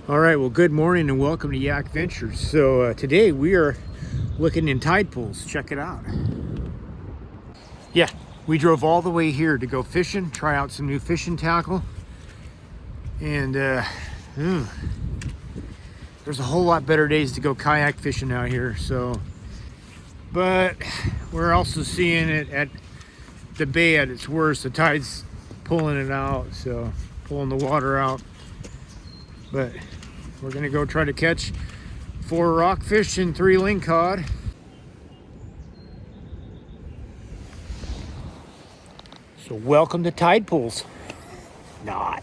All right, well, good morning and welcome to Yakventures. So today we are looking in tide pools. Check it out. Yeah, we drove all the way here to go fishing, try out some new fishing tackle. And there's a whole lot better days to go kayak fishing out here. But we're also seeing it at the bay at its worst. The tide's pulling it out, so pulling the water out. But we're gonna go try to catch 4 rockfish and 3 ling cod. So welcome to tide pools. Not.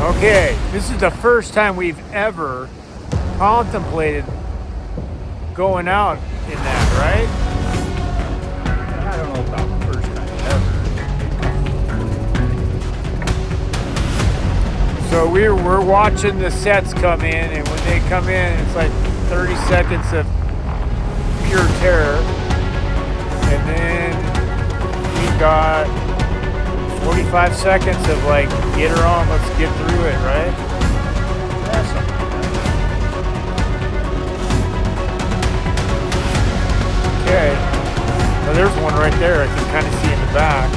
Okay, this is the first time we've ever contemplated going out in that, right? I don't know about the first time ever. So we're watching the sets come in, and when they come in, it's like 30 seconds of pure terror. And then we got 45 seconds of like, get her on, let's get through it, right? Awesome. Okay. Well, there's one right there I can kind of see in the back.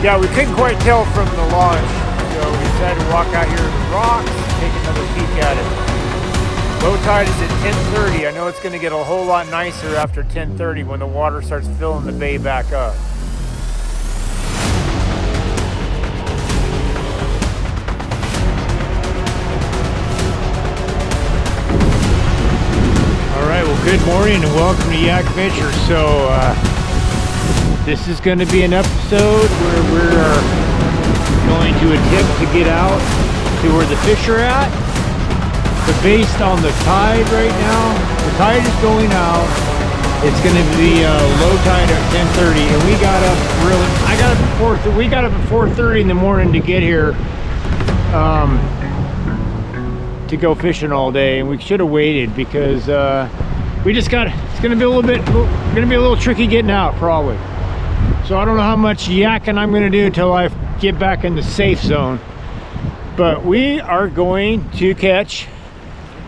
Yeah, we couldn't quite tell from the launch, so we decided to walk out here to the rocks, take another peek at it. Low tide is at 10:30. I know it's going to get a whole lot nicer after 10:30 when the water starts filling the bay back up. Good morning and welcome to Yakventures. So this is going to be an episode where we're going to attempt to get out to where the fish are at. But based on the tide right now, the tide is going out. It's going to be low tide at 10:30, and we got up we got up at 4:30 in the morning to get here to go fishing all day, and we should have waited because it's gonna be a little tricky getting out probably. So I don't know how much yakking I'm gonna do until I get back in the safe zone. But we are going to catch,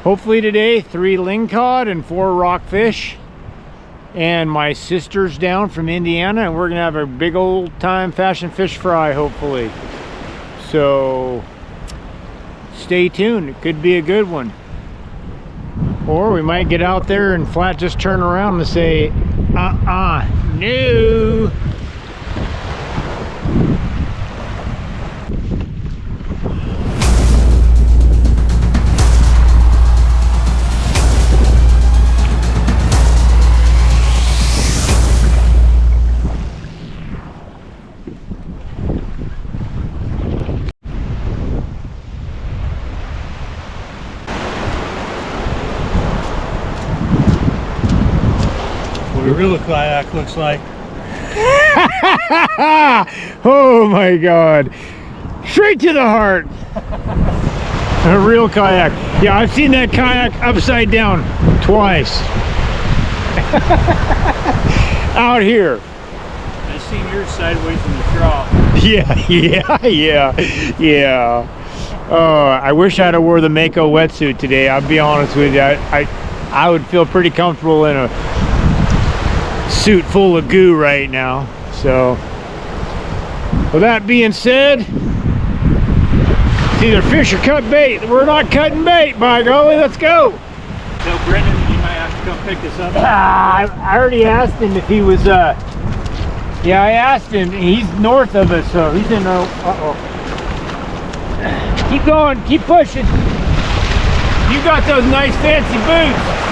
hopefully today, 3 ling cod and 4 rockfish. And my sister's down from Indiana, and we're gonna have a big old time fashion fish fry, hopefully. So stay tuned, it could be a good one. Or we might get out there and flat just turn around and say, no. The real kayak looks like. Oh my God. Straight to the heart. A real kayak. Yeah, I've seen that kayak upside down twice. Out here. I've seen yours sideways in the trough. Yeah. Oh, I wish I'd have wore the Mako wetsuit today. I'll be honest with you. I would feel pretty comfortable in a suit full of goo right now. So with that being said, it's either fish or cut bait. We're not cutting bait, by golly. Let's go. Tell Brendan you might have to come pick us up. I already asked him if he was yeah, I asked him. He's north of us, so he's in keep going, keep pushing. You got those nice fancy boots.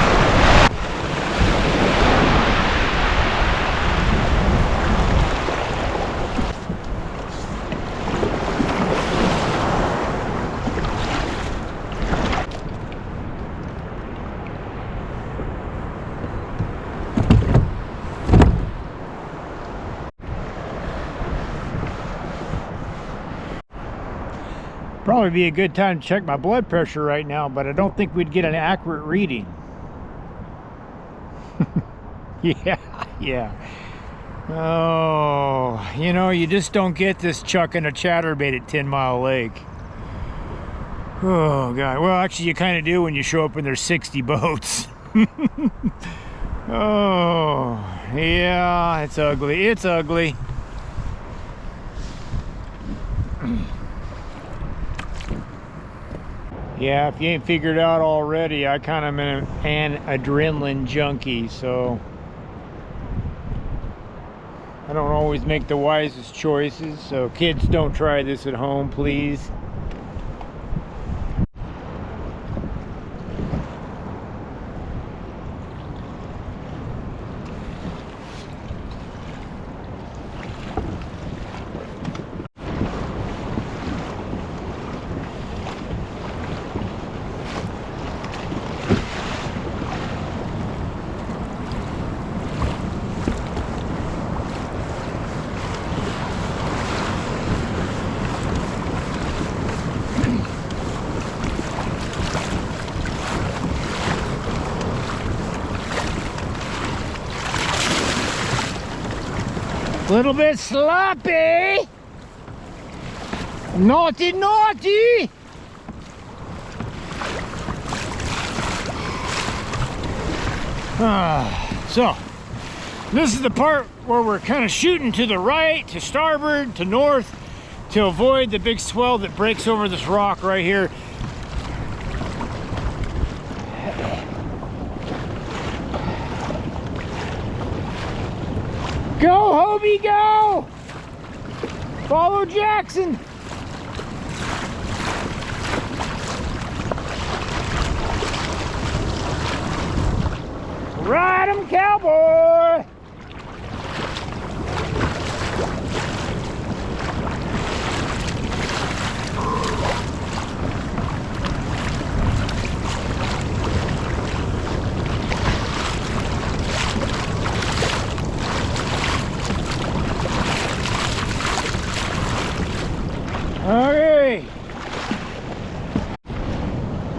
Probably be a good time to check my blood pressure right now, but I don't think we'd get an accurate reading. Yeah. Oh, you know, you just don't get this chucking a chatterbait at 10 Mile Lake. Oh, God. Well, actually, you kind of do when you show up and there's 60 boats. Oh, yeah, it's ugly. It's ugly. Yeah, if you ain't figured out already, I kind of am an adrenaline junkie, so I don't always make the wisest choices. So kids, don't try this at home, please. Little bit sloppy. Naughty, naughty. So this is the part where we're kind of shooting to the right, to starboard, to north, to avoid the big swell that breaks over this rock right here. Go, Hobie, go! Follow Jackson. Ride 'em, cowboy!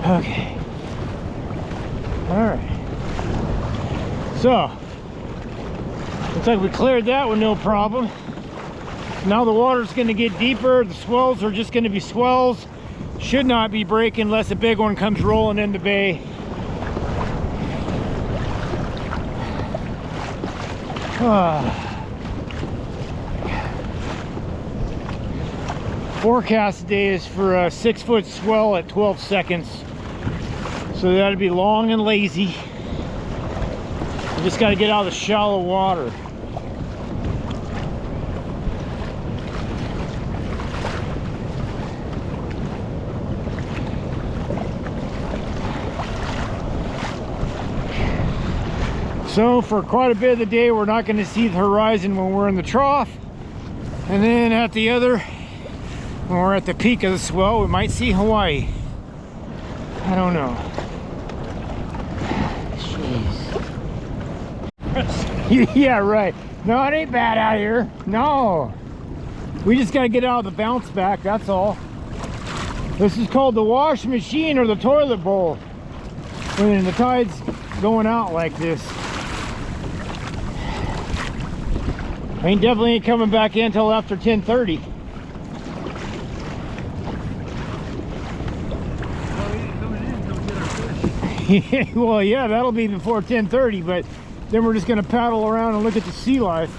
Okay. All right. So, looks like we cleared that with no problem. Now the water's going to get deeper. The swells are just going to be swells. Should not be breaking unless a big one comes rolling in the bay. Forecast today is for a 6-foot swell at 12 seconds. So that'd be long and lazy. You just got to get out of the shallow water. So for quite a bit of the day, we're not going to see the horizon when we're in the trough. And then at the other, when we're at the peak of the swell, we might see Hawaii. I don't know. Jeez. Yeah, right. No, it ain't bad out here. No. We just got to get out of the bounce back, that's all. This is called the wash machine or the toilet bowl. When the tide's going out like this. I definitely ain't coming back in until after 10:30. Well, yeah, that'll be before 10:30, but then we're just going to paddle around and look at the sea life.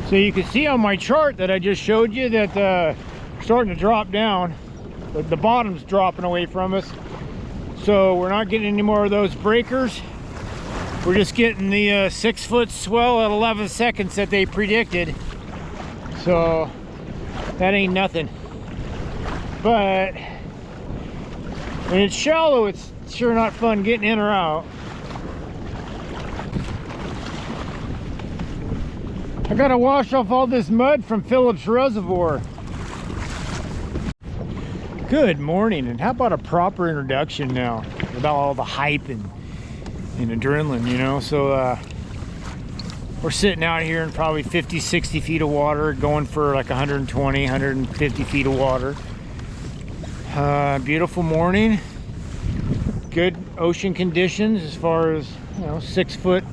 So you can see on my chart that I just showed you that starting to drop down. The bottom's dropping away from us. So we're not getting any more of those breakers. We're just getting the 6-foot swell at 11 seconds that they predicted. So that ain't nothing. But when it's shallow, it's sure not fun getting in or out. I gotta wash off all this mud from Phillips Reservoir. Good morning, and how about a proper introduction now without all the hype and adrenaline, you know? So we're sitting out here in probably 50, 60 feet of water, going for like 120, 150 feet of water. Beautiful morning, good ocean conditions as far as, you know, 6-foot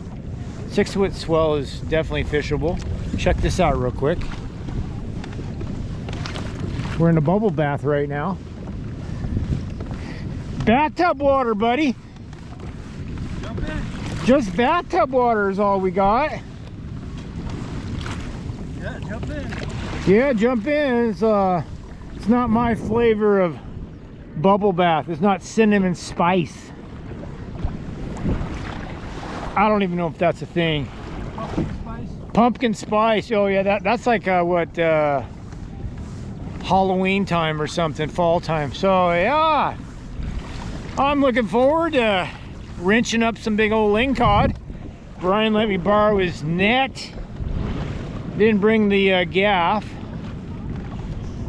swell is definitely fishable. Check this out real quick. We're in a bubble bath right now. Bathtub water, buddy. Jump in. Just bathtub water is all we got. Yeah, jump in. Yeah, jump in. It's not my flavor of bubble bath. It's not cinnamon spice. I don't even know if that's a thing. Pumpkin spice? Pumpkin spice. Oh yeah, that's like what Halloween time or something, fall time. So yeah, I'm looking forward to wrenching up some big old ling cod. Brian let me borrow his net. Didn't bring the gaff,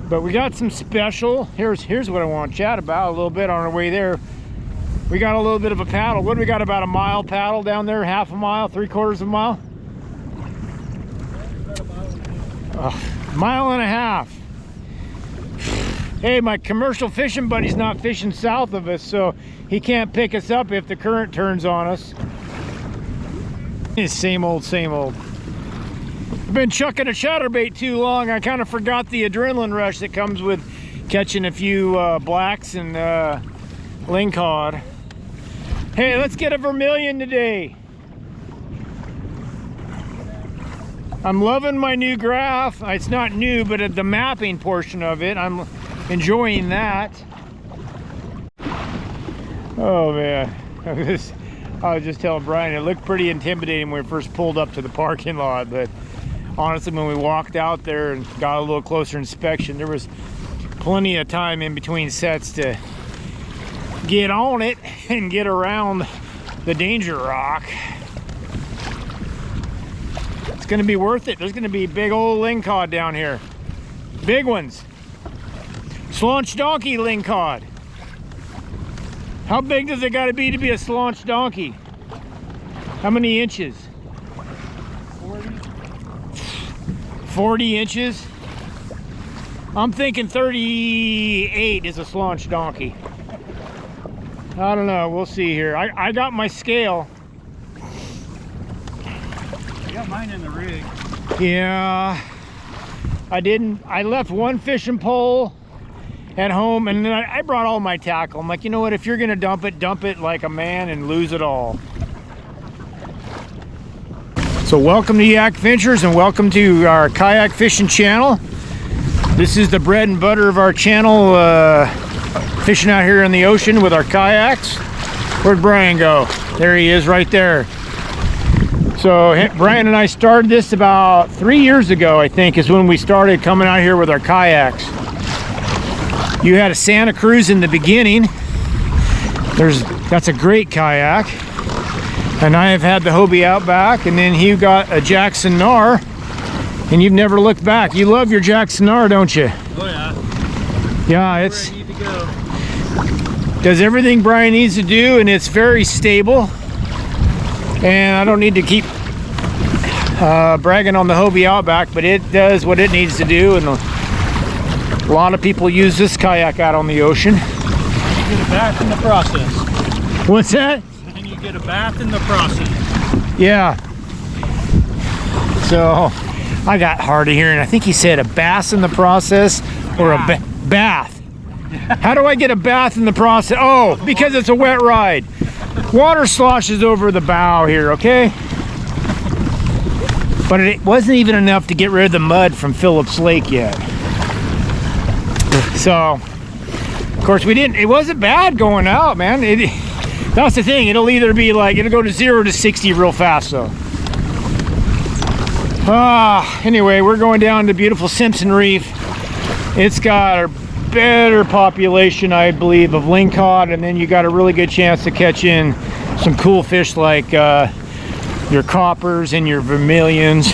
but we got some special. Here's what I want to chat about a little bit on our way there. We got a little bit of a paddle. What do we got, about a mile paddle down there? Half a mile, 3/4 of a mile? Mile and a half. Hey, my commercial fishing buddy's not fishing south of us, so he can't pick us up if the current turns on us. It's same old, same old. I've been chucking a chatterbait too long. I kind of forgot the adrenaline rush that comes with catching a few blacks and ling cod. Hey, let's get a vermilion today. I'm loving my new graph. It's not new, but the mapping portion of it, I'm enjoying that. Oh man, I was just telling Brian, it looked pretty intimidating when we first pulled up to the parking lot, but honestly, when we walked out there and got a little closer inspection, there was plenty of time in between sets to get on it and get around the danger rock. It's gonna be worth it. There's gonna be big old ling cod down here. Big ones. Slaunch donkey ling cod. How big does it gotta be to be a slaunch donkey? How many inches? 40 inches? I'm thinking 38 is a slaunch donkey. I don't know, we'll see here. I got my scale. I got mine in the rig. Yeah, I didn't. I left one fishing pole at home, and then I brought all my tackle. I'm like, you know what, if you're gonna dump it like a man and lose it all. So welcome to Yakventures and welcome to our kayak fishing channel. This is the bread and butter of our channel, fishing out here in the ocean with our kayaks. Where'd Brian go? There he is right there. So Brian and I started this about 3 years ago, I think, is when we started coming out here with our kayaks. You had a Santa Cruz in the beginning. That's a great kayak. And I have had the Hobie Outback, and then you got a Jackson Nar, and you've never looked back. You love your Jackson Nar, don't you? Oh yeah. Yeah, It's where I need to go. Does everything Brian needs to do, and it's very stable. And I don't need to keep bragging on the Hobie Outback, but it does what it needs to do, and a lot of people use this kayak out on the ocean. You get a bath in the process. What's that? And you get a bath in the process. Yeah. So I got hard of hearing. I think he said a bass in the process, or a bath. How do I get a bath in the process? Oh, because it's a wet ride. Water sloshes over the bow here, okay? But it wasn't even enough to get rid of the mud from Phillips Lake yet. So Of course, it wasn't bad going out, man. That's the thing. It'll either be like, it'll go to 0 to 60 real fast, though. Anyway, we're going down to beautiful Simpson Reef. It's got a better population, I believe, of ling cod, and then you got a really good chance to catch in some cool fish like your coppers and your vermilions,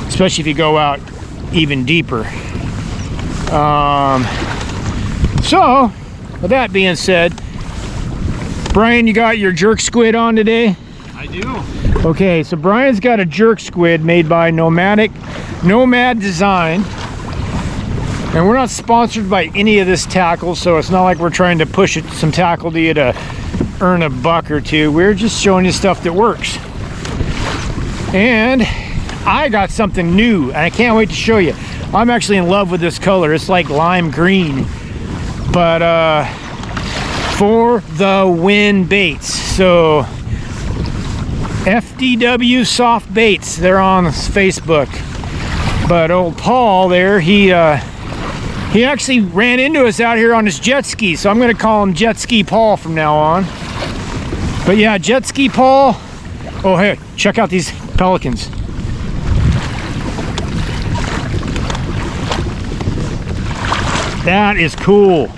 especially if you go out even deeper. So, with that being said, Brian, you got your jerk squid on today? I do. Okay, so Brian's got a jerk squid made by Nomad Design. And we're not sponsored by any of this tackle, so it's not like we're trying to push some tackle to you to earn a buck or two. We're just showing you stuff that works. And I got something new, and I can't wait to show you. I'm actually in love with this color. It's like lime green, but for the win baits. So FDW Soft Baits, they're on Facebook. But old Paul there, he actually ran into us out here on his jet ski, so I'm going to call him Jet Ski Paul from now on. But yeah, Jet Ski Paul. Oh, hey, check out these pelicans. That is cool.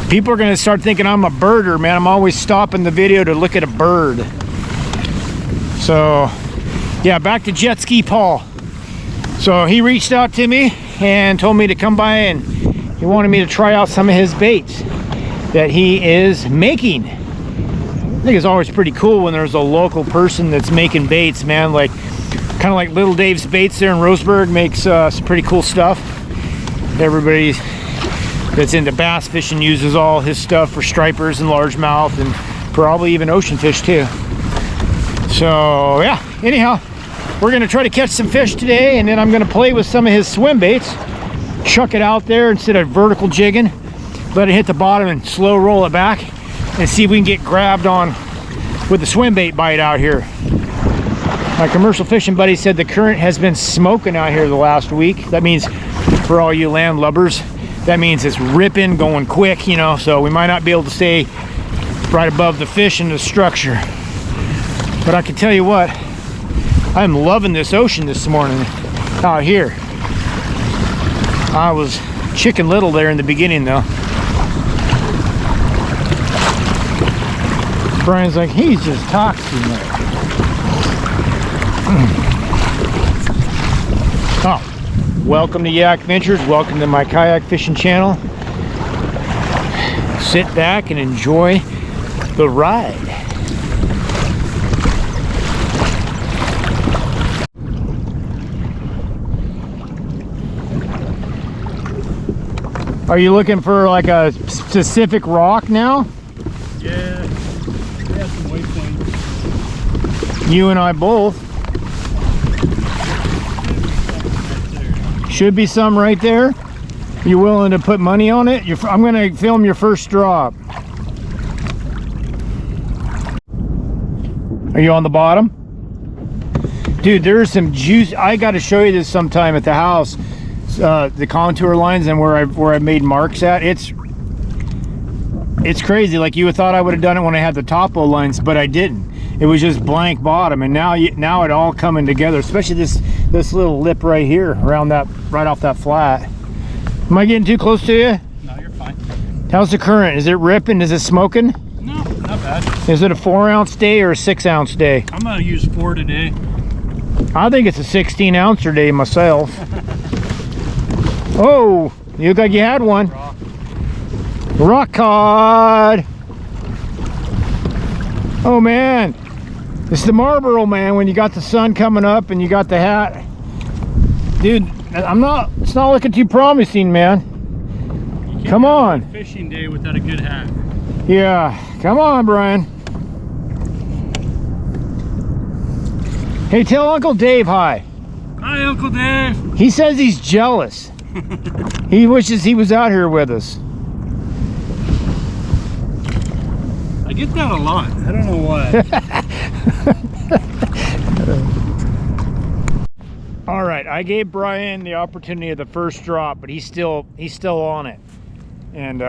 People are going to start thinking I'm a birder, man. I'm always stopping the video to look at a bird. So, yeah, back to Jet Ski Paul. So he reached out to me and told me to come by, and he wanted me to try out some of his baits that he is making. I think it's always pretty cool when there's a local person that's making baits, man. Like, kind of like Little Dave's Baits there in Roseburg makes some pretty cool stuff. Everybody that's into bass fishing uses all his stuff for stripers and largemouth and probably even ocean fish too. So yeah, anyhow, we're gonna try to catch some fish today, and then I'm gonna play with some of his swim baits, chuck it out there instead of vertical jigging, let it hit the bottom and slow roll it back, and see if we can get grabbed on with the swim bait bite out here. My commercial fishing buddy said the current has been smoking out here the last week. That means, for all you landlubbers, that means it's ripping, going quick, you know, so we might not be able to stay right above the fish and the structure. But I can tell you what, I'm loving this ocean this morning out here. I was chicken little there in the beginning though. Brian's like, he's just talking there. Oh, welcome to Yakventures. Welcome to my kayak fishing channel. Sit back and enjoy the ride. Are you looking for like a specific rock now? Yeah, we have some waypoints. You and I both. Should be some right there. You willing to put money on it? I'm going to film your first drop. Are you on the bottom? Dude, there's some juice. I got to show you this sometime at the house. The contour lines and where I made marks at. It's crazy. Like, you thought I would have done it when I had the topo lines, but I didn't. It was just blank bottom, and now it all coming together, especially this little lip right here around that, right off that flat. Am I getting too close to you? No, you're fine. How's the current? Is it ripping? Is it smoking? No, not bad. Is it a 4-ounce day or a 6-ounce day? I'm gonna use 4 today. I think it's a 16-ouncer day myself. Oh, you look like you had one. Rock cod. Oh man, it's the Marlboro, man, when you got the sun coming up and you got the hat. Dude, it's not looking too promising, man. Come on. Fishing day without a good hat. Yeah, come on, Brian. Hey, tell Uncle Dave hi. Hi, Uncle Dave. He says he's jealous. He wishes he was out here with us. I get that a lot. I don't know why. All right, I gave Brian the opportunity of the first drop, but he's still on it. And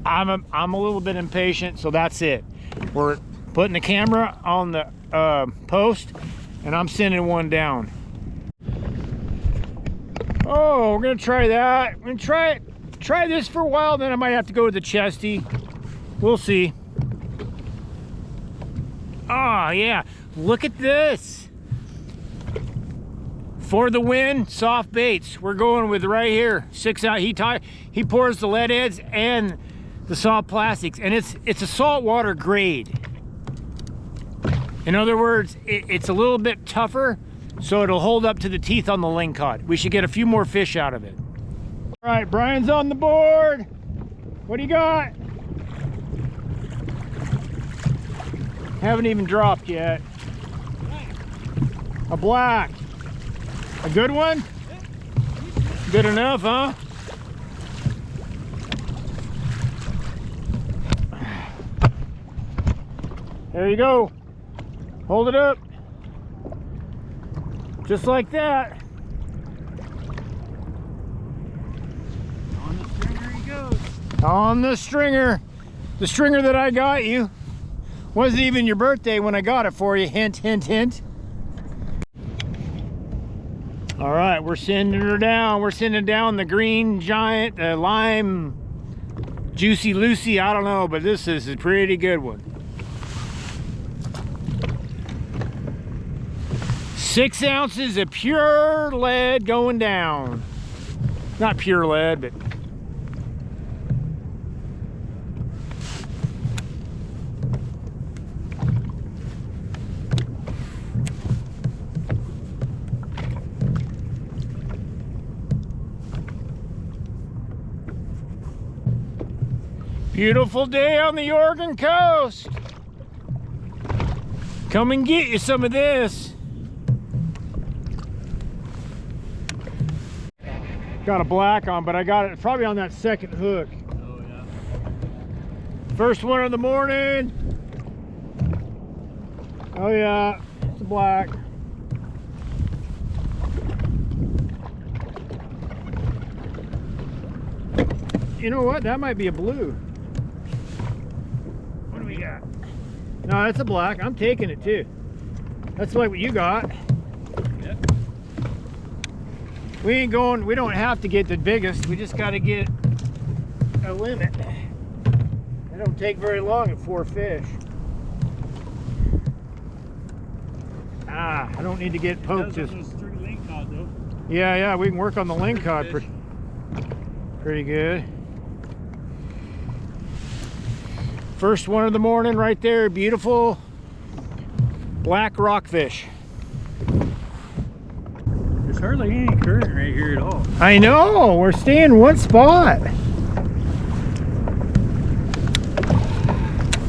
I'm a little bit impatient, so that's it. We're putting the camera on the post, and I'm sending one down. Oh, we're gonna try that. I'm gonna try this for a while, then I might have to go to the chesty. We'll see. Oh yeah, look at this. For the win, soft baits. We're going with right here, 6 ounce. He pours the lead heads and the soft plastics, and it's a saltwater grade. In other words, it's a little bit tougher, so it'll hold up to the teeth on the ling cod. We should get a few more fish out of it. All right, Brian's on the board. What do you got? Haven't even dropped yet. A black. A good one? Good enough, huh? There you go. Hold it up. Just like that. On the stringer he goes. On the stringer. The stringer that I got you. Wasn't even your birthday when I got it for you. Hint, hint, hint. All right, we're sending her down. We're sending down the green giant, the lime, juicy Lucy. I don't know, but this is a pretty good one. 6 ounces of pure lead going down. Not pure lead, but beautiful day on the Oregon coast. Come and get you some of this. Got a black on, but I got it probably on that second hook. Oh yeah. First one of the morning. Oh yeah, it's a black. You know what? That might be a blue. What do we got? No, that's a black. I'm taking it too. That's like what you got. Yep. We don't have to get the biggest. We just got to get a limit. It don't take very long at 4 fish. Ah, I don't need to get poked. Those are 3 ling cod though. Yeah, we can work on the ling cod pretty good. First one of the morning right there, beautiful black rockfish. There's hardly any current right here at all. I know, we're staying one spot.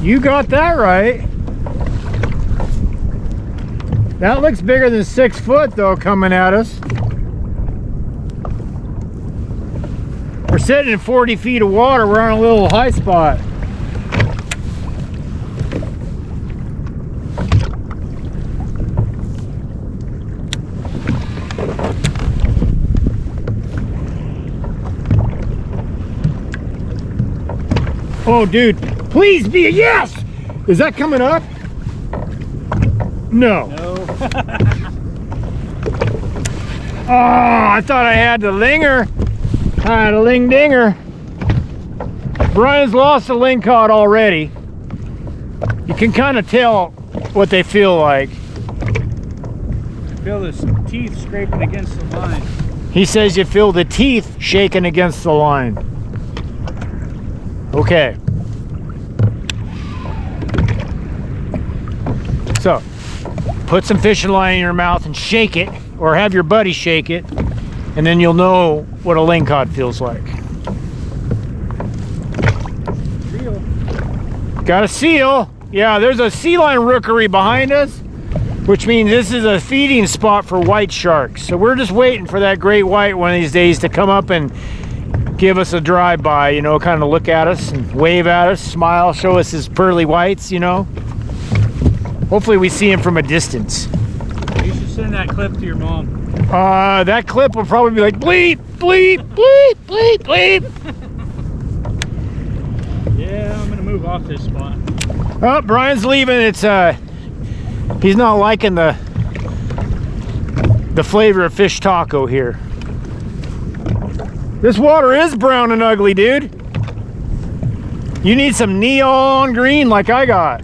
You got that right. That looks bigger than 6 foot though, coming at us. We're sitting in 40 feet of water. We're on a little high spot. Oh, dude, please be a yes! Is that coming up? No. No. Oh, I thought I had the linger. I had a ling dinger. Brian's lost a ling cod already. You can kind of tell what they feel like. I feel his teeth scraping against the line. He says you feel the teeth shaking against the line. Okay. So, put some fishing line in your mouth and shake it, or have your buddy shake it, and then you'll know what a ling cod feels like. Seal. Got a seal. Yeah, there's a sea lion rookery behind us, which means this is a feeding spot for white sharks. So we're just waiting for that great white one of these days to come up and give us a drive-by, you know, kind of look at us and wave at us, smile, show us his pearly whites, you know. Hopefully we see him from a distance. You should send that clip to your mom. That clip will probably be like, bleep, bleep, bleep, bleep, bleep. move off this spot. Oh, Brian's leaving. It's he's not liking the flavor of fish taco here. This water is brown and ugly, dude. You need some neon green like I got.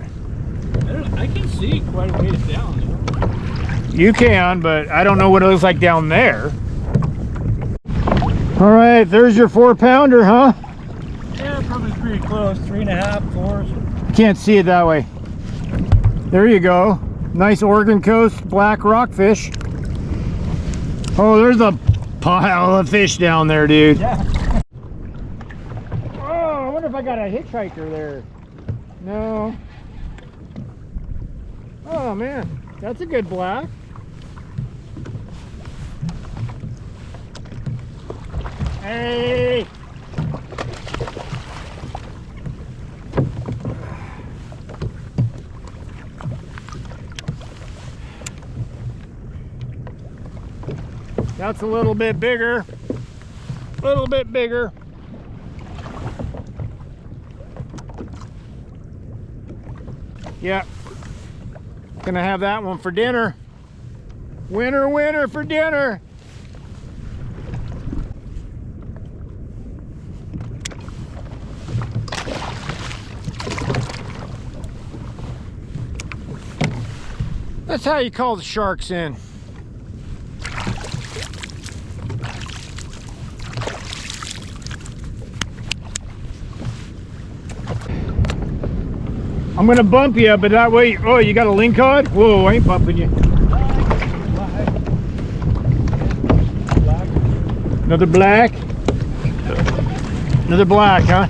I can see quite a ways down there. You can, but I don't know what it looks like down there. All right, there's your 4-pounder, huh? Yeah, probably pretty close. 3.5, 4. Can't see it that way. There you go. Nice Oregon coast black rockfish. Oh, there's a pile of fish down there, dude. Yeah. Oh, I wonder if I got a hitchhiker there. No. Oh man, that's a good black. Hey. That's a little bit bigger. A little bit bigger. Yeah. Gonna have that one for dinner. Winner, winner for dinner. That's how you call the sharks in. I'm gonna bump you, but that way, oh, you got a ling cod? Whoa, I ain't bumping you. Another black. Another black, huh?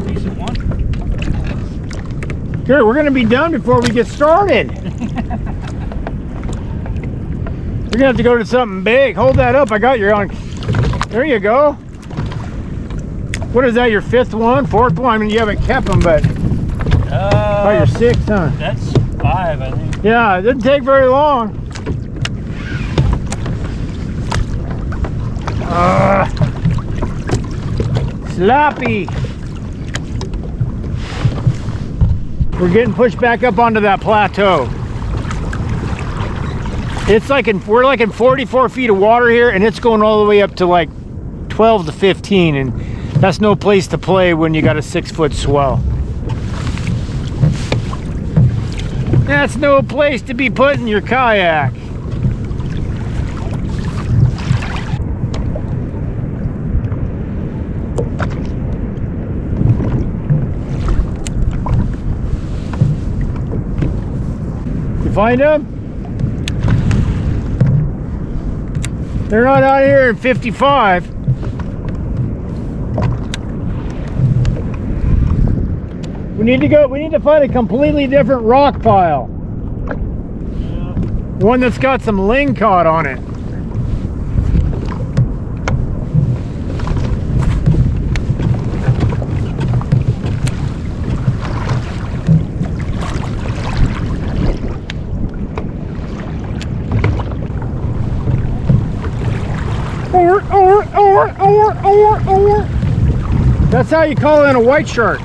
Decent one. Good, we're gonna be done before we get started. We're gonna have to go to something big. Hold that up, I got your on. There you go. What is that, your 5th one, 4th one? I mean, you haven't kept them, but about your 6th, huh? That's 5, I think. Yeah, it didn't take very long. Sloppy. We're getting pushed back up onto that plateau. It's like we're like in 44 feet of water here, and it's going all the way up to like 12 to 15, and that's no place to play when you got a 6-foot swell. That's no place to be putting your kayak. You find them? They're not out here in 55. We need to find a completely different rock pile. Yeah. One that's got some ling caught on it. Or. That's how you call in a white shark.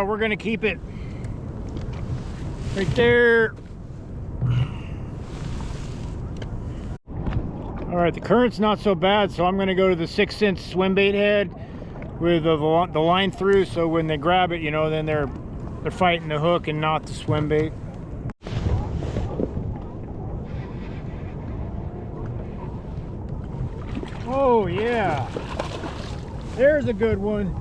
now. We're gonna keep it right there. All right, the current's not so bad, so I'm gonna go to the 6-inch swim bait head with the line through, so when they grab it, you know, then they're fighting the hook and not the swim bait. Oh yeah, there's a good one.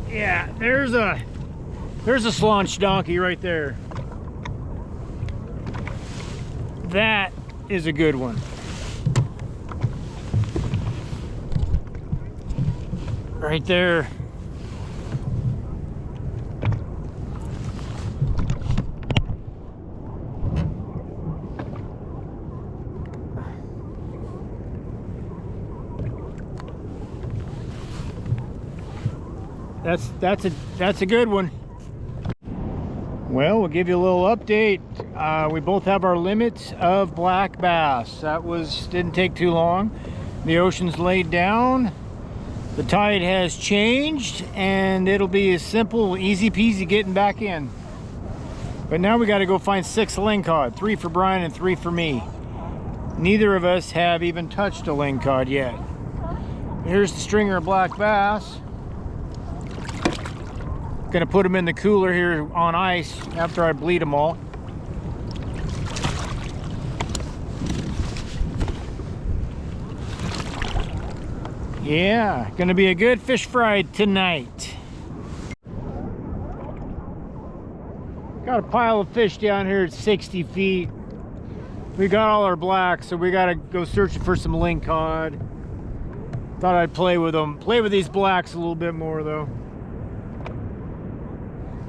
Yeah, there's a slaunch donkey right there. That is a good one. Right there. That's a good one. Well, we'll give you a little update. We both have our limits of black bass. Didn't take too long. The ocean's laid down. The tide has changed, and it'll be a simple, easy peasy getting back in. But now we got to go find 6 ling cod, 3 for Brian and 3 for me. Neither of us have even touched a ling cod yet. Here's the stringer of black bass. Gonna put them in the cooler here on ice after I bleed them all. Yeah, gonna be a good fish fry tonight. Got a pile of fish down here at 60 feet. We got all our blacks, so we gotta go searching for some ling cod. Thought I'd play with them. Play with these blacks a little bit more though.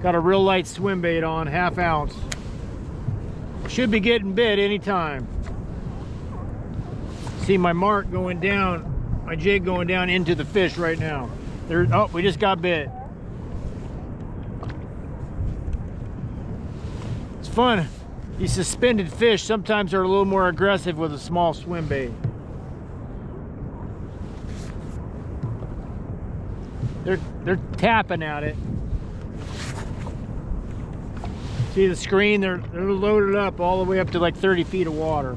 Got a real light swim bait on, 1/2 ounce. Should be getting bit anytime. See my mark going down, my jig going down into the fish right now. There, oh, we just got bit. It's fun. These suspended fish sometimes are a little more aggressive with a small swim bait. They're tapping at it. See the screen? They're loaded up all the way up to like 30 feet of water.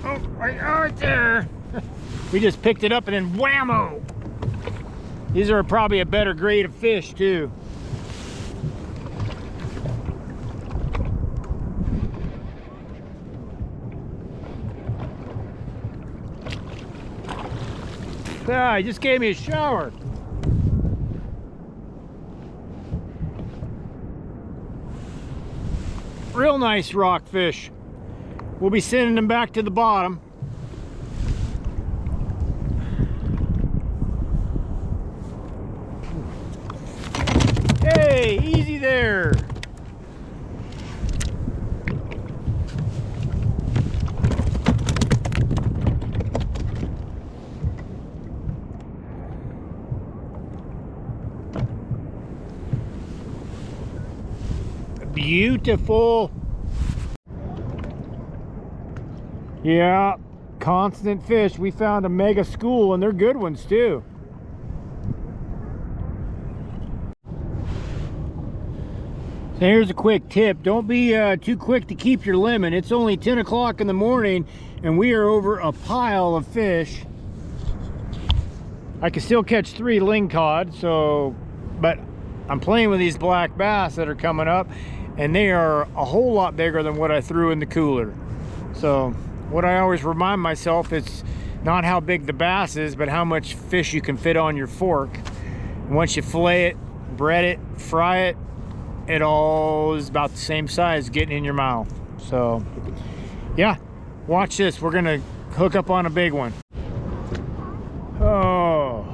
Oh, right there. We just picked it up and then whammo. These are probably a better grade of fish too. Ah, he just gave me a shower. Real nice rockfish. We'll be sending them back to the bottom. Hey, easy there. Beautiful. Yeah, constant fish. We found a mega school, and they're good ones too. So here's a quick tip. Don't be too quick to keep your limit. It's only 10 o'clock in the morning and we are over a pile of fish. I can still catch 3 ling cod, but I'm playing with these black bass that are coming up, and they are a whole lot bigger than what I threw in the cooler. So what I always remind myself, it's not how big the bass is, but how much fish you can fit on your fork. And once you fillet it, bread it, fry it, it all is about the same size getting in your mouth. So yeah, watch this. We're gonna hook up on a big one. Oh,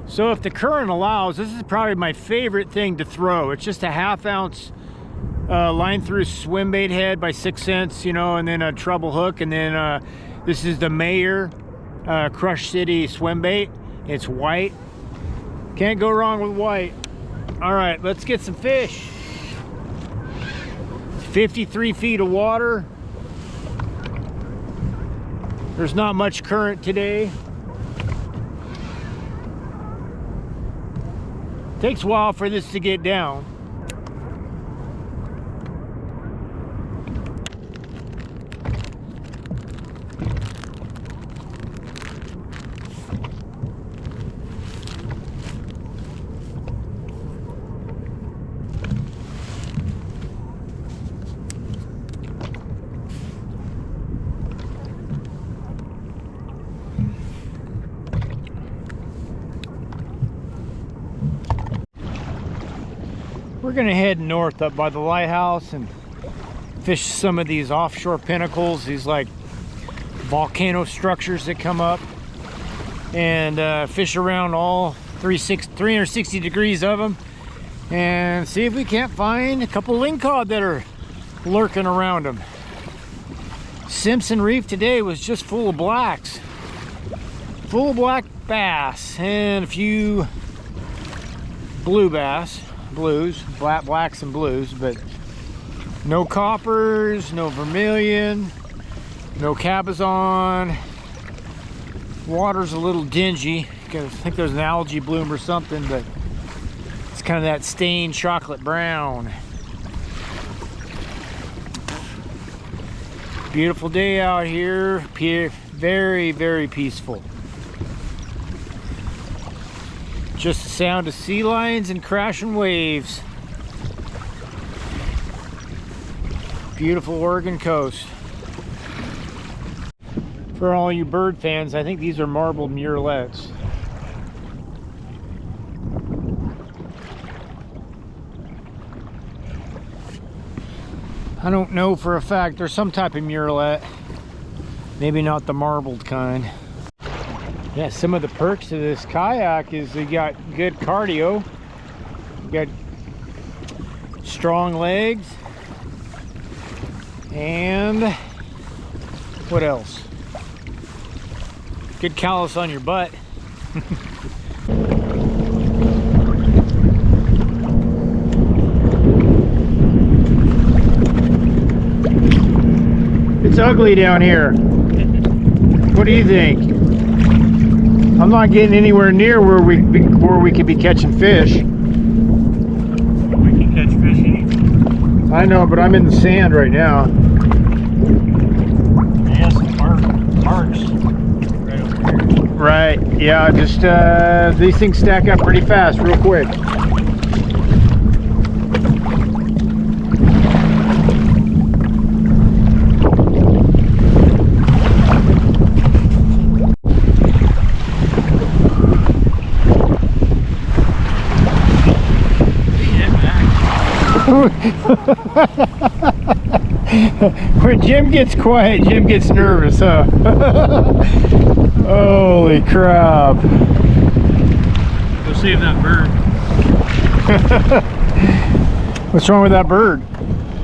so if the current allows, this is probably my favorite thing to throw. It's just a 1/2 ounce line through swim bait head by 6 cents, you know, and then a treble hook, and then this is the Mayer Crush City swim bait. It's white. Can't go wrong with white. All right, let's get some fish. 53 feet of water. There's not much current today. Takes a while for this to get down. We're gonna head north up by the lighthouse and fish some of these offshore pinnacles, these like volcano structures that come up, and fish around all 360 degrees of them, and see if we can't find a couple lingcod that are lurking around them. Simpson Reef today was just full of blacks, full of black bass, and a few blue bass. Blues, blacks and blues, but no coppers, no vermilion, no cabezon. Water's a little dingy because I think there's an algae bloom or something, but it's kind of that stained chocolate brown. Beautiful day out here, very, very peaceful. Just the sound of sea lions and crashing waves. Beautiful Oregon coast. For all you bird fans, I think these are marbled murrelets. I don't know for a fact. There's some type of murrelet. Maybe not the marbled kind. Yeah, some of the perks of this kayak is you got good cardio, you got strong legs, and what else? Good callus on your butt. It's ugly down here. What do you think? I'm not getting anywhere near where we could be catching fish. We can catch fish anything. I know, but I'm in the sand right now. Yeah, some marks right over here. Right, yeah, just these things stack up pretty fast, real quick. When Jim gets quiet, Jim gets nervous, huh? Holy crap. Go save that bird. What's wrong with that bird? I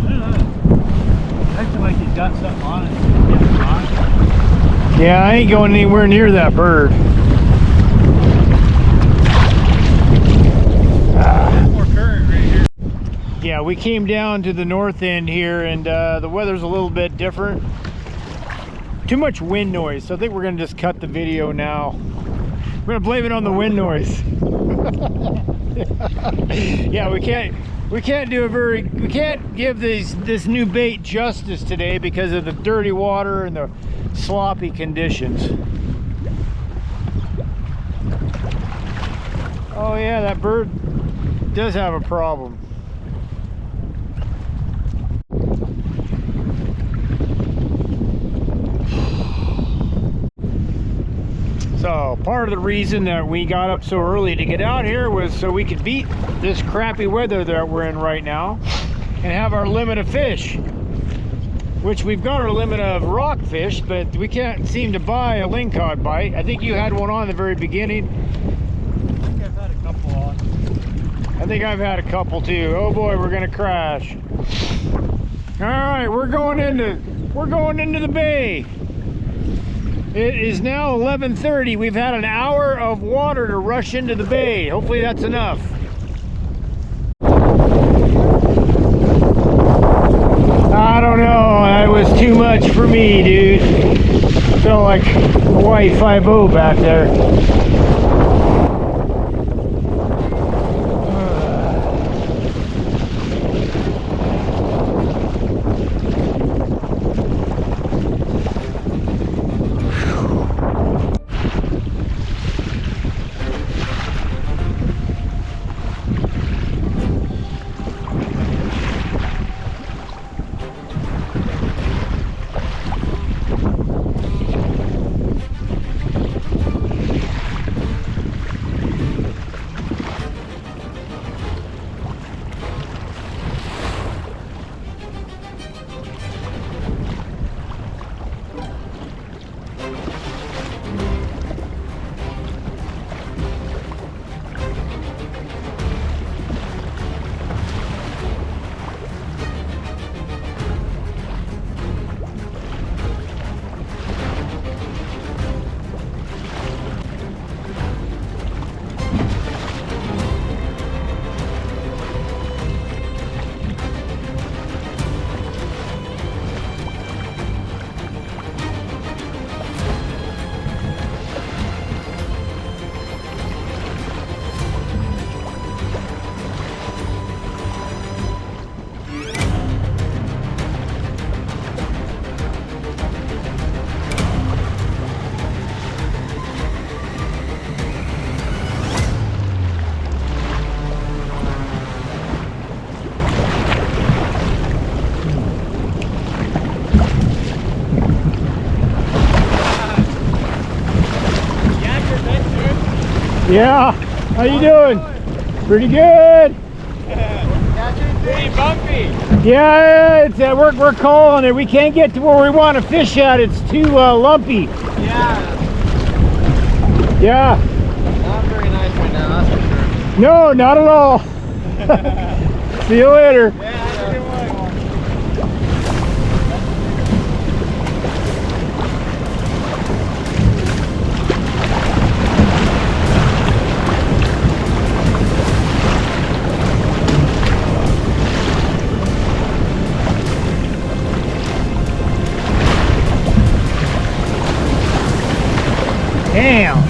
don't know. I feel like he's got something on it. Yeah, I ain't going anywhere near that bird. More current right here. Yeah, we came down to the north end here, and the weather's a little bit different. Too much wind noise, so I think we're gonna just cut the video now. We're gonna blame it on the wind noise. Yeah, we can't give this new bait justice today because of the dirty water and the sloppy conditions. Oh yeah, that bird does have a problem. So part of the reason that we got up so early to get out here was so we could beat this crappy weather that we're in right now and have our limit of fish, which we've got our limit of rockfish, but we can't seem to buy a lingcod bite. I think you had one on the very beginning. I think I've had a couple on. I think I've had a couple too. Oh boy, we're gonna crash. All right, we're going into the bay. It is now 11:30. We've had an hour of water to rush into the bay. Hopefully that's enough. I don't know. That was too much for me, dude. Felt like Hawaii 5-0 back there. Yeah, how you doing? Pretty good. Pretty bumpy. Yeah, it's we're calling it. We can't get to where we want to fish at. It's too lumpy. Yeah. Yeah. Not very nice right now, that's for sure. No, not at all. See you later. Yeah, that's a good one. Damn.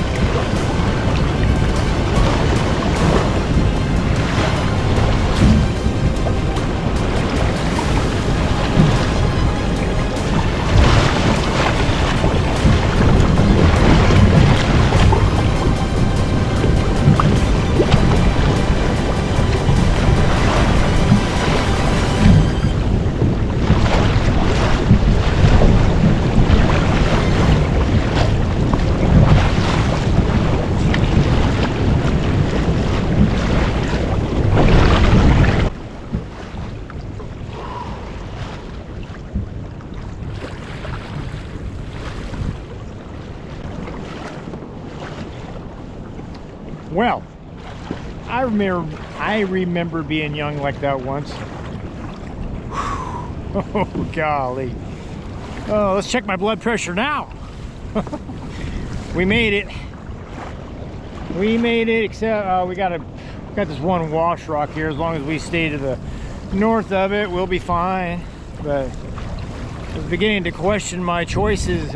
Well, I remember being young like that once. Oh golly. Oh, let's check my blood pressure now. We made it. We made it, except we got this one wash rock here. As long as we stay to the north of it, we'll be fine. But I was beginning to question my choices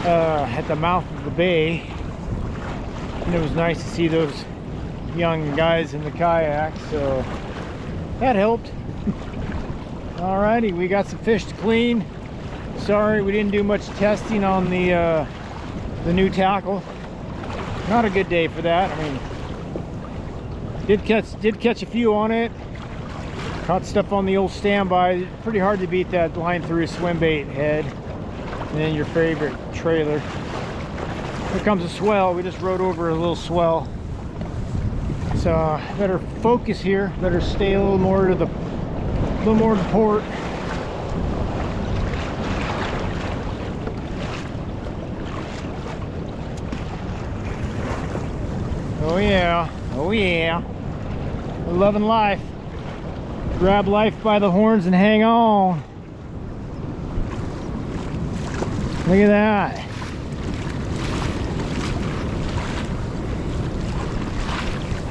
at the mouth of the bay. And it was nice to see those young guys in the kayak, so that helped. Alrighty, we got some fish to clean. Sorry we didn't do much testing on the new tackle. Not a good day for that. I mean, did catch a few on it. Caught stuff on the old standby. Pretty hard to beat that line through swim bait head. And then your favorite trailer. Here comes a swell. We just rode over a little swell. So better focus here. Better stay a little more to port. Oh yeah, oh yeah. We're loving life. Grab life by the horns and hang on. Look at that.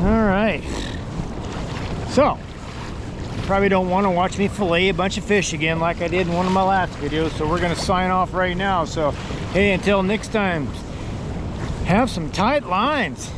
All right. So, probably don't want to watch me fillet a bunch of fish again like I did in one of my last videos. So we're going to sign off right now. So hey, until next time, have some tight lines.